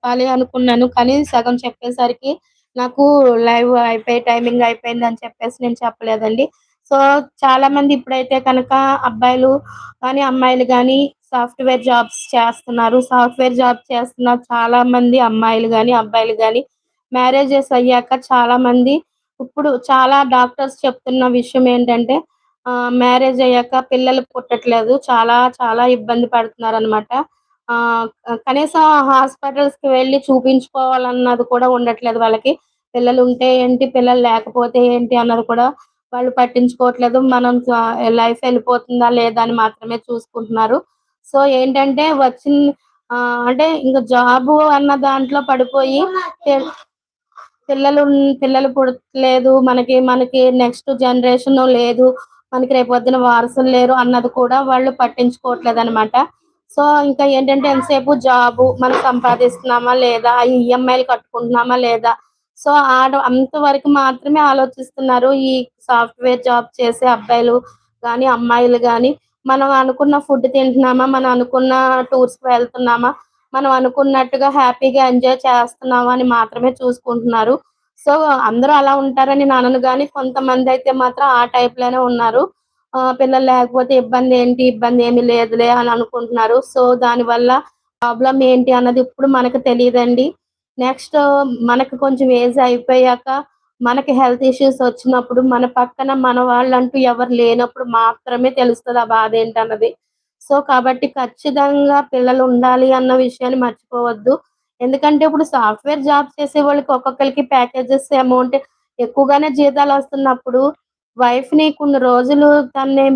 చెప్పాలి అనుకున్నాను. కానీ సగం చెప్పేసరికి నాకు లైవ్ అయిపోయి టైమింగ్ అయిపోయిందని చెప్పేసి నేను చెప్పలేదండి. సో, చాలామంది ఇప్పుడైతే కనుక అబ్బాయిలు కానీ, అమ్మాయిలు గానీ సాఫ్ట్‌వేర్ జాబ్స్ చేస్తున్నారు. సాఫ్ట్‌వేర్ జాబ్ చేస్తున్న చాలామంది అమ్మాయిలు గానీ, అబ్బాయిలు గానీ మ్యారేజెస్ అయ్యాక చాలామంది ఇప్పుడు చాలా డాక్టర్స్ చెప్తున్న విషయం ఏంటంటే మ్యారేజ్ అయ్యాక పిల్లలు పుట్టట్లేదు. చాలా చాలా ఇబ్బంది పడుతున్నారనమాట. ఆహ్, కనీసం హాస్పిటల్స్‌కి వెళ్లి చూపించుకోవాలన్నది కూడా ఉండట్లేదు వాళ్ళకి. పిల్లలుంటే ఏంటి, పిల్లలు లేకపోతే ఏంటి అన్నది కూడా వాళ్ళు పట్టించుకోవట్లేదు. మనం లైఫ్ ఎళ్ళిపోతుందా లేదా అని మాత్రమే చూసుకుంటున్నారు. సో, ఏంటంటే అంటే ఇంక జాబు అన్న దాంట్లో పడిపోయి పిల్ పిల్లలు పుడట్లేదు. మనకి నెక్స్ట్ జనరేషను లేదు. మనకి రేపొద్దున వారసులు లేరు అన్నది కూడా వాళ్ళు పట్టించుకోవట్లేదనమాట. సో, ఇంకా ఏంటంటే ఎంతసేపు జాబు మనం సంపాదిస్తున్నామా లేదా? ఈ ఈఎంఐలు కట్టుకుంటున్నామా లేదా? సో, అంతవరకు మాత్రమే ఆలోచిస్తున్నారు. ఈ సాఫ్ట్‌వేర్ జాబ్ చేసే అబ్బాయిలు గానీ, అమ్మాయిలు గానీ, మనం అనుకున్న ఫుడ్ తింటున్నామా? మనం అనుకున్న టూర్స్‌కి వెళ్తున్నామా? మనం అనుకున్నట్టుగా హ్యాపీగా ఎంజాయ్ చేస్తున్నామా అని మాత్రమే చూసుకుంటున్నారు. సో, అందరూ అలా ఉంటారని నేను అనను గానీ, కొంతమందయితే మాత్రం ఆ టైప్‌లోనే ఉన్నారు. పిల్లలు లేకపోతే ఇబ్బందేంటి? ఇబ్బందేమీ లేదులే అని అనుకుంటున్నారు. సో, దానివల్ల ప్రాబ్లమ్ ఏంటి అన్నది ఇప్పుడు మనకు తెలీదండి. నెక్స్ట్ మనకు కొంచెం ఏజ్ అయిపోయాక, మనకి హెల్త్ ఇష్యూస్ వచ్చినప్పుడు, మన పక్కన మన వాళ్ళంటూ ఎవరు లేనప్పుడు మాత్రమే తెలుస్తది ఆ బాధేంటన్నది. సో, కాబట్టి ఖచ్చితంగా పిల్లలుండాలి అన్న విషయాన్ని మర్చిపోవద్దు. ఎందుకంటే ఇప్పుడు సాఫ్ట్‌వేర్ జాబ్స్ చేసేవాళ్ళకి ఒక్కొక్కళ్ళకి ప్యాకేజెస్ అమౌంట్ ఎక్కువగానే జీతాలొస్తున్నప్పుడు, వైఫ్‌ని కొన్ని రోజులు తనని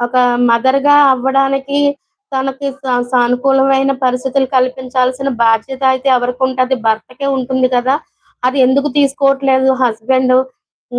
ఒక మదర్‌గా అవ్వడానికి తనకి సానుకూలమైన పరిస్థితులు కల్పించాల్సిన బాధ్యత అయితే ఎవరికుంటది? భర్తకే ఉంటుంది కదా! అది ఎందుకు తీసుకోవట్లేదు హస్బెండు?